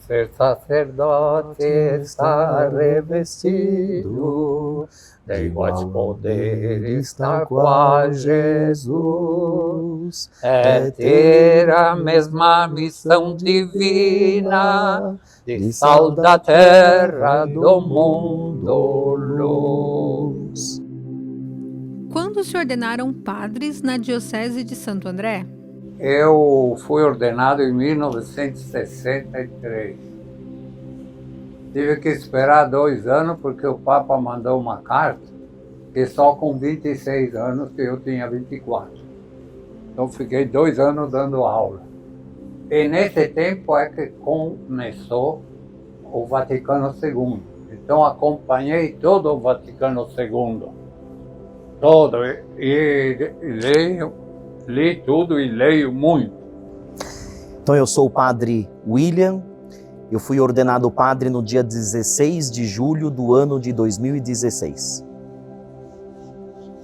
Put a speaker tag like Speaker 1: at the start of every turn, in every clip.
Speaker 1: Ser sacerdote está revestido de iguais poderes, tal qual Jesus. É ter a mesma missão divina, de sal da terra, do mundo, luz.
Speaker 2: Quando se ordenaram padres na Diocese de Santo André?
Speaker 1: Eu fui ordenado em 1963. Tive que esperar 2 anos porque o Papa mandou uma carta que só com 26 anos, que eu tinha 24. Então fiquei 2 anos dando aula. E nesse tempo é que começou o Vaticano II. Então acompanhei todo o Vaticano II. Todo. E li tudo e leio muito.
Speaker 3: Então eu sou o padre William, eu fui ordenado padre no dia 16 de julho do ano de 2016.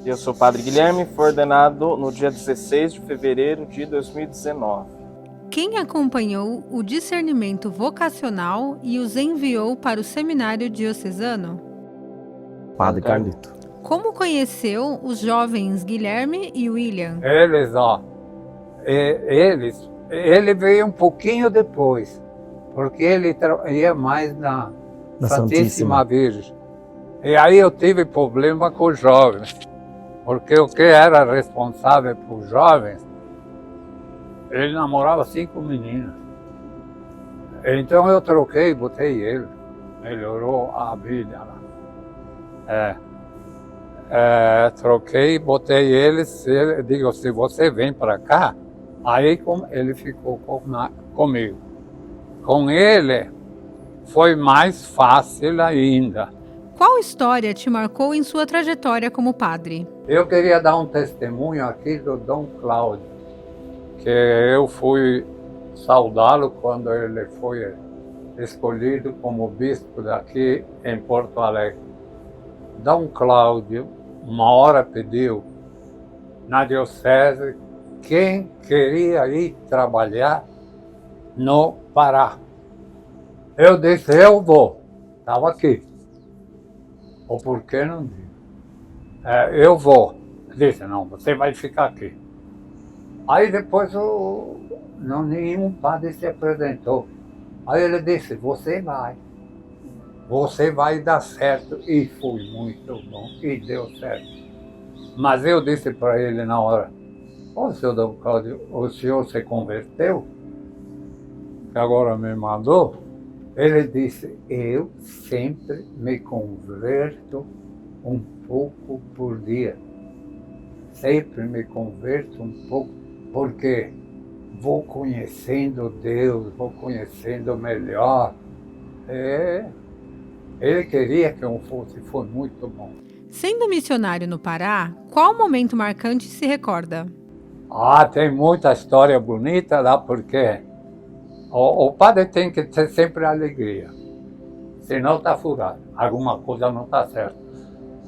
Speaker 4: Eu sou o padre Guilherme, fui ordenado no dia 16 de fevereiro de 2019.
Speaker 2: Quem acompanhou o discernimento vocacional e os enviou para o seminário diocesano?
Speaker 3: Padre Carlito.
Speaker 2: Como conheceu os jovens Guilherme e William?
Speaker 1: Ele veio um pouquinho depois, porque ele ia mais na Santíssima Virgem. E aí eu tive problema com os jovens, porque o que era responsável por jovens, ele namorava 5 meninas. Então eu troquei, botei ele, melhorou a vida lá. Troquei, botei ele, digo, se você vem para cá, aí ele ficou comigo. Com ele foi mais fácil ainda.
Speaker 2: Qual história te marcou em sua trajetória como padre?
Speaker 1: Eu queria dar um testemunho aqui do Dom Cláudio, que eu fui saudá-lo quando ele foi escolhido como bispo daqui em Porto Alegre. Dom Cláudio, uma hora pediu na diocese quem queria ir trabalhar no Pará. Eu disse, eu vou. Estava aqui. O porquê não digo. Eu vou. Disse, não, você vai ficar aqui. Aí depois nenhum padre se apresentou. Aí ele disse, você vai dar certo. E foi muito bom, e deu certo. Mas eu disse para ele na hora, senhor Dom Cláudio, o senhor se converteu? Que agora me mandou? Ele disse, eu sempre me converto um pouco por dia. Sempre me converto um pouco, porque vou conhecendo Deus, vou conhecendo melhor. Ele queria que eu fosse, foi muito bom.
Speaker 2: Sendo missionário no Pará, qual momento marcante se recorda?
Speaker 1: Tem muita história bonita lá, porque o padre tem que ter sempre alegria, senão está furado, alguma coisa não está certa.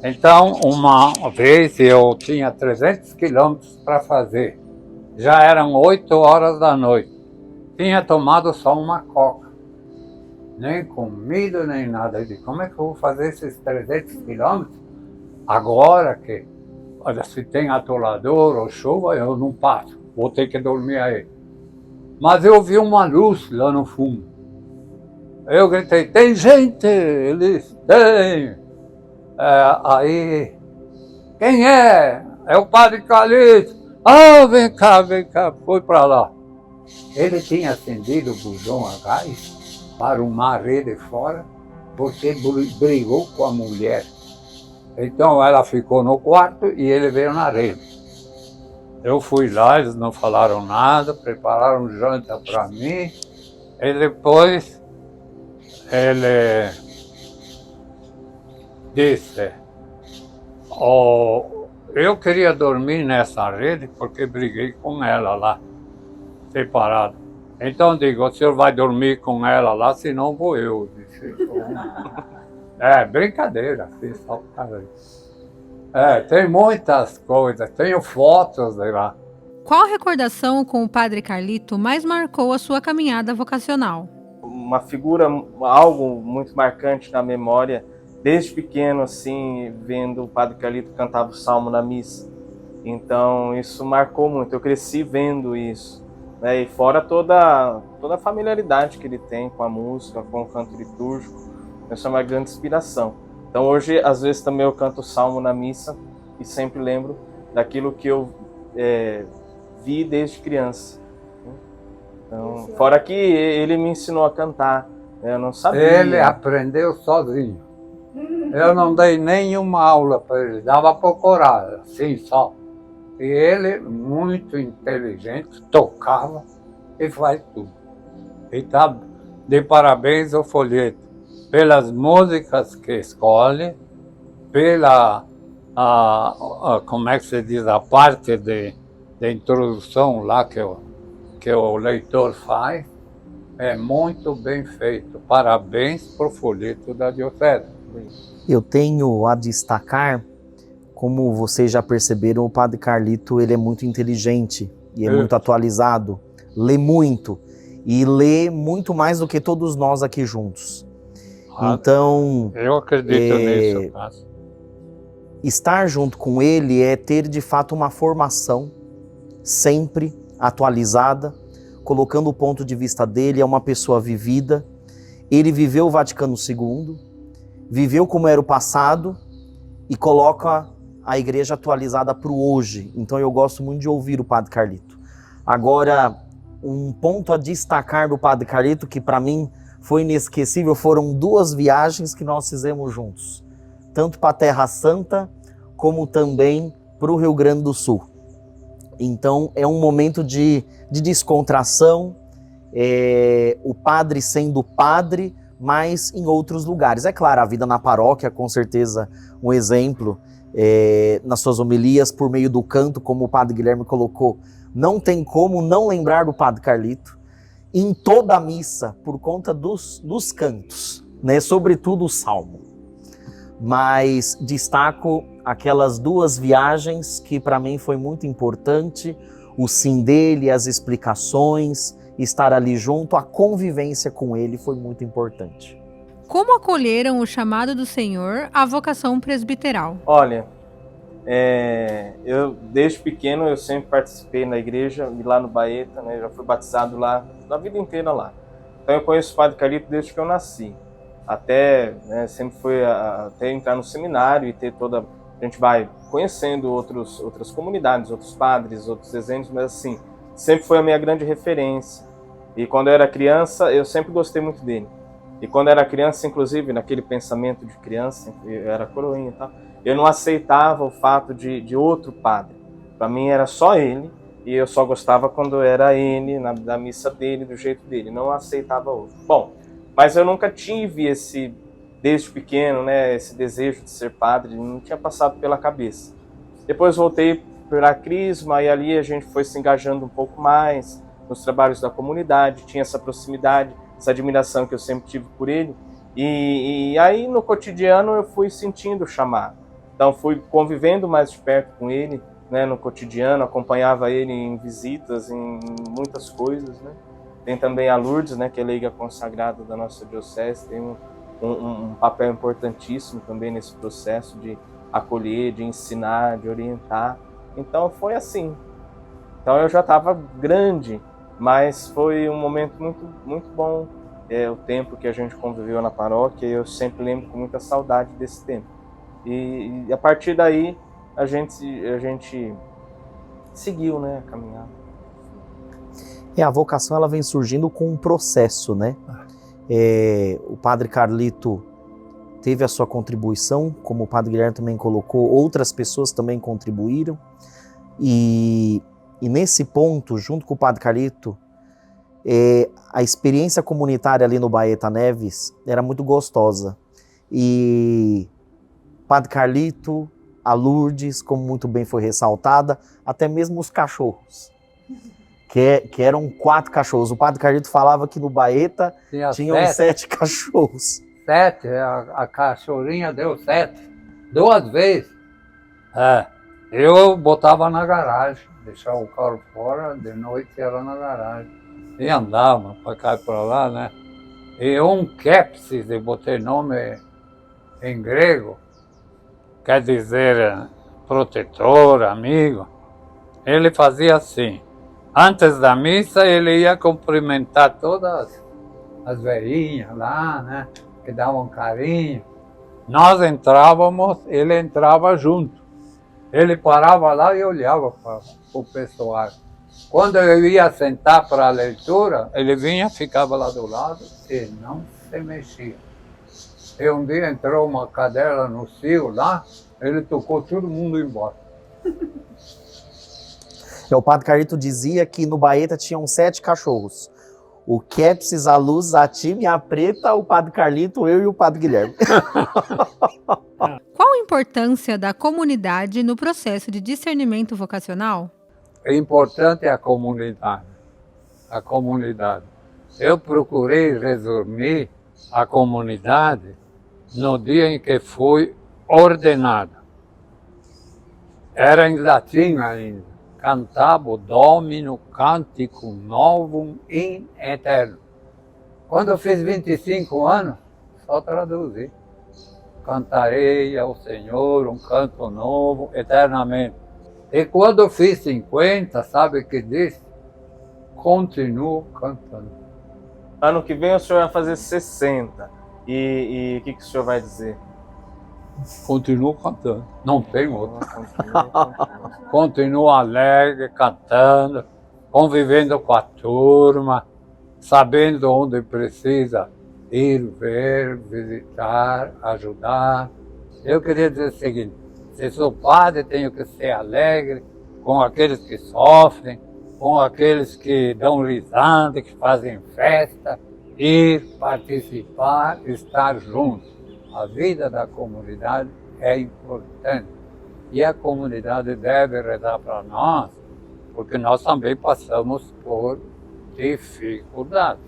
Speaker 1: Então, uma vez eu tinha 300 quilômetros para fazer, já eram 8 horas da noite, tinha tomado só uma coca, nem comido nem nada. Eu disse, como é que eu vou fazer esses 300 quilômetros? Agora que, olha, se tem atolador ou chuva, eu não passo, vou ter que dormir aí. Mas eu vi uma luz lá no fundo. Eu gritei, tem gente? Eles, tem. Aí, quem é? É o padre Carlito. Vem cá, foi para lá. Ele tinha acendido o bujão a gás para uma rede fora, porque brigou com a mulher. Então ela ficou no quarto e ele veio na rede. Eu fui lá, eles não falaram nada, prepararam janta para mim. E depois ele disse, eu queria dormir nessa rede porque briguei com ela lá, separado. Então digo, o senhor vai dormir com ela lá, senão vou eu. Disse, brincadeira, fiz só por causa disso. Tem muitas coisas, tenho fotos de lá.
Speaker 2: Qual recordação com o padre Carlito mais marcou a sua caminhada vocacional?
Speaker 4: uma figura, algo muito marcante na memória, desde pequeno, assim, vendo o Padre Carlito cantar o salmo na missa. Então, isso marcou muito, eu cresci vendo isso, né? E fora toda a familiaridade que ele tem com a música, com o canto litúrgico, essa é uma grande inspiração. Então, hoje, às vezes, também eu canto o salmo na missa e sempre lembro daquilo que eu vi desde criança. Então, fora que ele me ensinou a cantar, eu não sabia.
Speaker 1: Ele aprendeu sozinho. Eu não dei nenhuma aula para ele, dava para corar, assim só. E ele, muito inteligente, tocava e faz tudo. E tá de parabéns ao folheto, pelas músicas que escolhe, pela, como é que se diz, a parte de introdução lá que o leitor faz, é muito bem feito. Parabéns para o folheto da Diocese.
Speaker 3: Eu tenho a destacar, como vocês já perceberam, o Padre Carlito ele é muito inteligente e é muito atualizado, lê muito e lê muito mais do que todos nós aqui juntos. Então,
Speaker 1: eu acredito nisso.
Speaker 3: Estar junto com ele é ter de fato uma formação sempre atualizada, colocando o ponto de vista dele, é uma pessoa vivida. Ele viveu o Vaticano II, viveu como era o passado e coloca a igreja atualizada para o hoje. Então eu gosto muito de ouvir o Padre Carlito. Agora, um ponto a destacar do Padre Carlito, que para mim foi inesquecível, foram 2 viagens que nós fizemos juntos. Tanto para a Terra Santa, como também para o Rio Grande do Sul. Então é um momento de descontração, o padre sendo padre, mas em outros lugares. É claro, a vida na paróquia, com certeza, um exemplo, nas suas homilias, por meio do canto, como o Padre Guilherme colocou, não tem como não lembrar do Padre Carlito, em toda a missa, por conta dos cantos, né? Sobretudo o salmo. Mas destaco aquelas 2 viagens que para mim foi muito importante, o sim dele, as explicações, estar ali junto, a convivência com ele foi muito importante.
Speaker 2: Como acolheram o chamado do Senhor à vocação presbiteral?
Speaker 4: Olha, eu desde pequeno eu sempre participei na igreja, e lá no Baeta, né, já fui batizado lá, na vida inteira lá. Então eu conheço o Padre Carlito desde que eu nasci. Até, né, sempre foi até entrar no seminário e ter toda... A gente vai conhecendo outras comunidades, outros padres, outros exemplos, mas assim, sempre foi a minha grande referência. E quando eu era criança, eu sempre gostei muito dele. E quando eu era criança, inclusive, naquele pensamento de criança, eu era coroinha e tal, eu não aceitava o fato de outro padre. Para mim era só ele, e eu só gostava quando era ele, na missa dele, do jeito dele. Não aceitava outro. Bom, mas eu nunca tive desde pequeno, né, esse desejo de ser padre, não tinha passado pela cabeça. Depois voltei para a Crisma e ali a gente foi se engajando um pouco mais nos trabalhos da comunidade, tinha essa proximidade, essa admiração que eu sempre tive por ele. E aí no cotidiano eu fui sentindo o chamado. Então fui convivendo mais de perto com ele, né, no cotidiano, acompanhava ele em visitas, em muitas coisas, né. Tem também a Lourdes, né, que é leiga consagrada da nossa diocese, tem um papel importantíssimo também nesse processo de acolher, de ensinar, de orientar. Então foi assim. Então eu já estava grande, mas foi um momento muito, muito bom, o tempo que a gente conviveu na paróquia. Eu sempre lembro com muita saudade desse tempo. E a partir daí a gente seguiu, né, a caminhada.
Speaker 3: A vocação ela vem surgindo com um processo, né? O Padre Carlito teve a sua contribuição, como o Padre Guilherme também colocou, outras pessoas também contribuíram. E nesse ponto, junto com o Padre Carlito, a experiência comunitária ali no Baeta Neves era muito gostosa. E Padre Carlito, a Lourdes, como muito bem foi ressaltada, até mesmo os cachorros. Que eram 4 cachorros. O Padre Carlito falava que no Baeta tinham 7 cachorros.
Speaker 1: 7, a cachorrinha deu 7. 2 vezes. Eu botava na garagem, deixava o carro fora, de noite era na garagem. E andava para cá e para lá, né? E um kepsis, eu botei nome em grego, quer dizer protetor, amigo. Ele fazia assim. Antes da missa, ele ia cumprimentar todas as velhinhas lá, né? Que davam carinho. Nós entrávamos, ele entrava junto. Ele parava lá e olhava para o pessoal. Quando eu ia sentar para a leitura, ele vinha, ficava lá do lado e não se mexia. E um dia entrou uma cadela no cio lá, ele tocou todo mundo embora.
Speaker 3: O Padre Carlito dizia que no Baeta tinham 7 cachorros. O Kepsis, a Luz, a Time, a Preta, o Padre Carlito, eu e o Padre Guilherme.
Speaker 2: Qual a importância da comunidade no processo de discernimento vocacional?
Speaker 1: É importante a comunidade. A comunidade. Eu procurei resumir a comunidade no dia em que fui ordenado. Era em latim ainda. Cantabo Domino Canticum Novum in Eterno. Quando eu fiz 25 anos, só traduzi. Cantarei ao Senhor um canto novo eternamente. E quando eu fiz 50, sabe o que disse? Continuo cantando.
Speaker 4: Ano que vem o senhor vai fazer 60. E o que o senhor vai dizer?
Speaker 1: Continuo cantando. Não tem outro. Continuo alegre, cantando, convivendo com a turma, sabendo onde precisa ir, ver, visitar, ajudar. Eu queria dizer o seguinte, se sou padre, tenho que ser alegre com aqueles que sofrem, com aqueles que dão risada, que fazem festa, ir, participar, estar juntos. A vida da comunidade é importante e a comunidade deve rezar para nós, porque nós também passamos por dificuldades.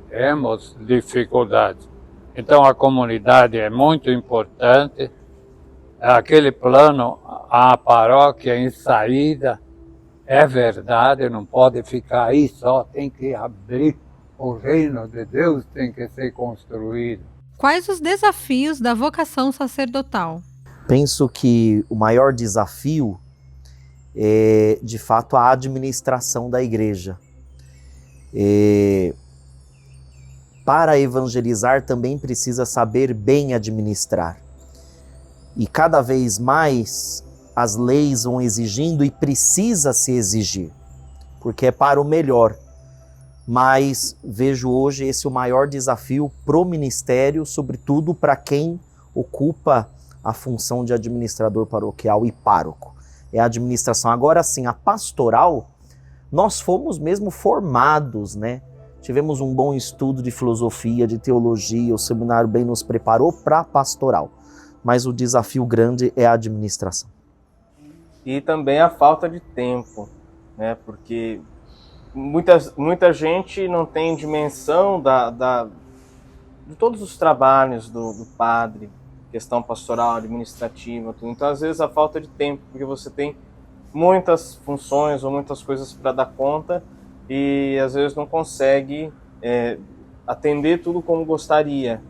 Speaker 1: Temos dificuldades. Então a comunidade é muito importante. Aquele plano, a paróquia em saída, é verdade, não pode ficar aí só, tem que abrir. O reino de Deus tem que ser construído.
Speaker 2: Quais os desafios da vocação sacerdotal?
Speaker 3: Penso que o maior desafio é, de fato, a administração da igreja. Para evangelizar também precisa saber bem administrar. E cada vez mais as leis vão exigindo e precisa se exigir, porque é para o melhor. Mas vejo hoje esse o maior desafio pro ministério, sobretudo para quem ocupa a função de administrador paroquial e pároco. É a administração. Agora sim, a pastoral, nós fomos mesmo formados, né? Tivemos um bom estudo de filosofia, de teologia, o seminário bem nos preparou para a pastoral. Mas o desafio grande é a administração.
Speaker 4: E também a falta de tempo, né? Porque muita gente não tem dimensão de todos os trabalhos do padre, questão pastoral, administrativa, tudo. Então, às vezes, a falta de tempo, porque você tem muitas funções ou muitas coisas para dar conta e, às vezes, não consegue atender tudo como gostaria,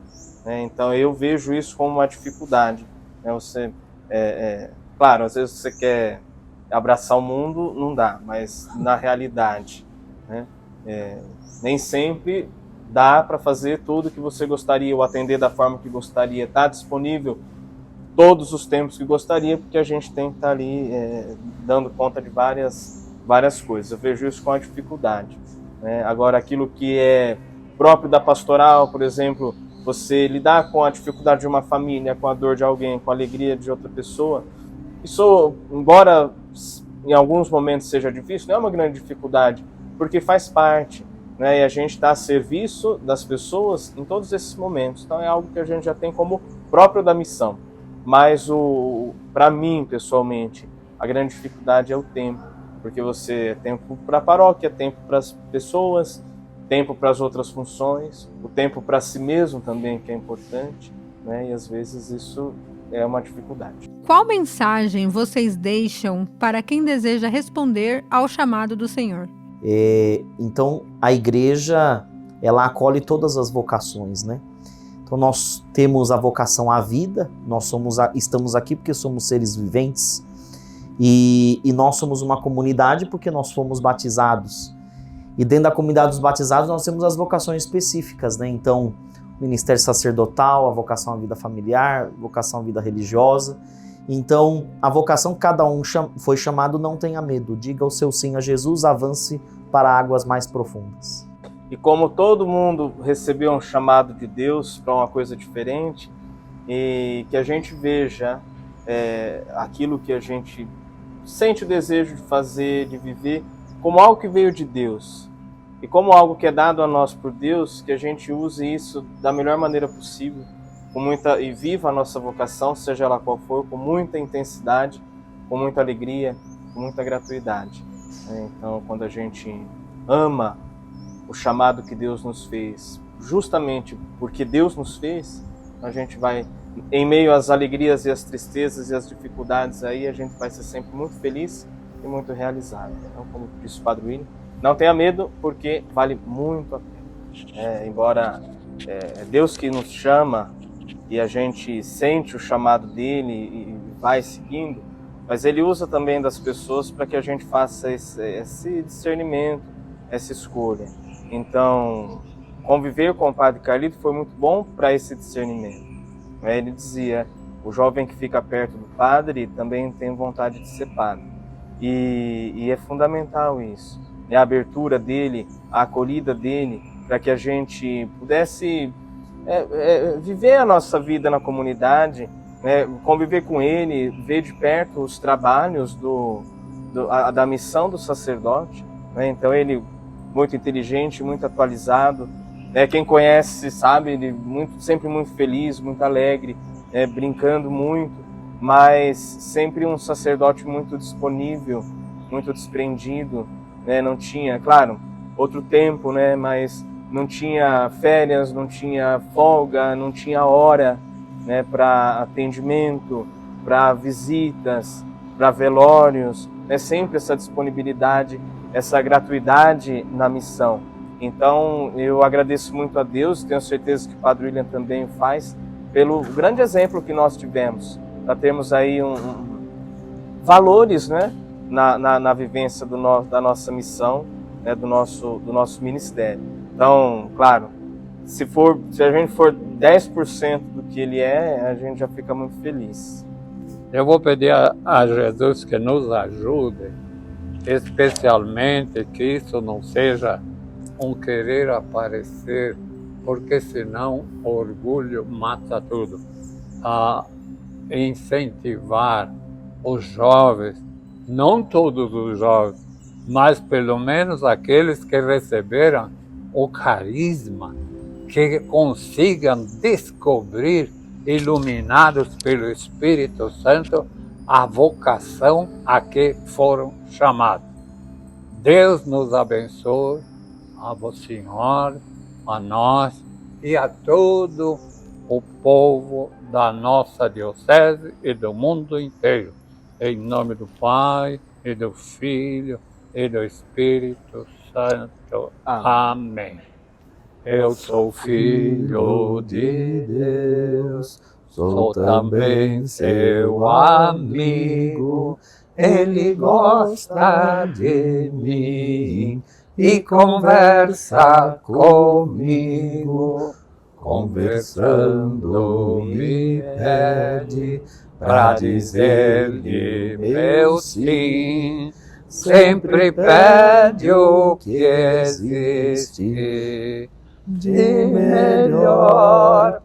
Speaker 4: né? Então, eu vejo isso como uma dificuldade, né? Você, claro, às vezes você quer abraçar o mundo, não dá, mas na realidade, né? Nem sempre dá para fazer tudo que você gostaria ou atender da forma que gostaria, está disponível todos os tempos que gostaria, porque a gente tem que estar ali dando conta de várias coisas. Eu vejo isso com a dificuldade, né? Agora, aquilo que é próprio da pastoral, por exemplo, você lidar com a dificuldade de uma família, com a dor de alguém, com a alegria de outra pessoa, isso, embora em alguns momentos seja difícil, não é uma grande dificuldade, porque faz parte, né? E a gente está a serviço das pessoas em todos esses momentos. Então é algo que a gente já tem como próprio da missão. Mas para mim, pessoalmente, a grande dificuldade é o tempo, porque você tempo para a paróquia, tempo para as pessoas, tempo para as outras funções, o tempo para si mesmo também, que é importante, né? E às vezes isso é uma dificuldade.
Speaker 2: Qual mensagem vocês deixam para quem deseja responder ao chamado do Senhor?
Speaker 3: Então, a igreja ela acolhe todas as vocações, né? Então nós temos a vocação à vida, estamos aqui porque somos seres viventes, e nós somos uma comunidade porque nós fomos batizados. E dentro da comunidade dos batizados nós temos as vocações específicas, né? Então, ministério sacerdotal, a vocação à vida familiar, vocação à vida religiosa. Então, a vocação que cada um foi chamado, não tenha medo. Diga o seu sim a Jesus, avance para águas mais profundas.
Speaker 4: E como todo mundo recebeu um chamado de Deus para uma coisa diferente, e que a gente veja aquilo que a gente sente o desejo de fazer, de viver, como algo que veio de Deus. E como algo que é dado a nós por Deus, que a gente use isso da melhor maneira possível, e viva a nossa vocação, seja ela qual for, com muita intensidade, com muita alegria, com muita gratuidade. Então, quando a gente ama o chamado que Deus nos fez, justamente porque Deus nos fez, a gente vai, em meio às alegrias e às tristezas e às dificuldades, aí a gente vai ser sempre muito feliz e muito realizado. Então, como disse o Padre William, não tenha medo, porque vale muito a pena. Embora é Deus que nos chama e a gente sente o chamado dele e vai seguindo, mas ele usa também das pessoas para que a gente faça esse discernimento, essa escolha. Então, conviver com o Padre Carlito foi muito bom para esse discernimento. Ele dizia, o jovem que fica perto do padre também tem vontade de ser padre. E é fundamental isso. A abertura dele, a acolhida dele, para que a gente pudesse viver a nossa vida na comunidade, conviver com ele, ver de perto os trabalhos da missão do sacerdote. Então ele, muito inteligente, muito atualizado, quem conhece sabe, ele sempre muito feliz, muito alegre, brincando muito, mas sempre um sacerdote muito disponível, muito desprendido. Não tinha, claro, outro tempo, mas não tinha férias, não tinha folga, não tinha hora para atendimento, para visitas, para velórios, sempre essa disponibilidade, essa gratuidade na missão. Então eu agradeço muito a Deus, tenho certeza que o Padre William também faz, pelo grande exemplo que nós tivemos, para termos aí valores, na vivência da nossa missão, do nosso ministério. Então, claro, se a gente for 10% do que ele a gente já fica muito feliz.
Speaker 1: Eu vou pedir a Jesus que nos ajude, especialmente que isso não seja um querer aparecer, porque senão o orgulho mata tudo. A incentivar os jovens, não todos os jovens, mas pelo menos aqueles que receberam o carisma, que consigam descobrir, iluminados pelo Espírito Santo, a vocação a que foram chamados. Deus nos abençoe, a Vossa Senhora, a nós e a todo o povo da nossa diocese e do mundo inteiro. Em nome do Pai, e do Filho, e do Espírito Santo. Amém. Eu sou filho de Deus, sou também seu amigo. Ele gosta de mim e conversa comigo. Conversando me pede pra dizer-lhe meu sim. Sempre pede o que existe de melhor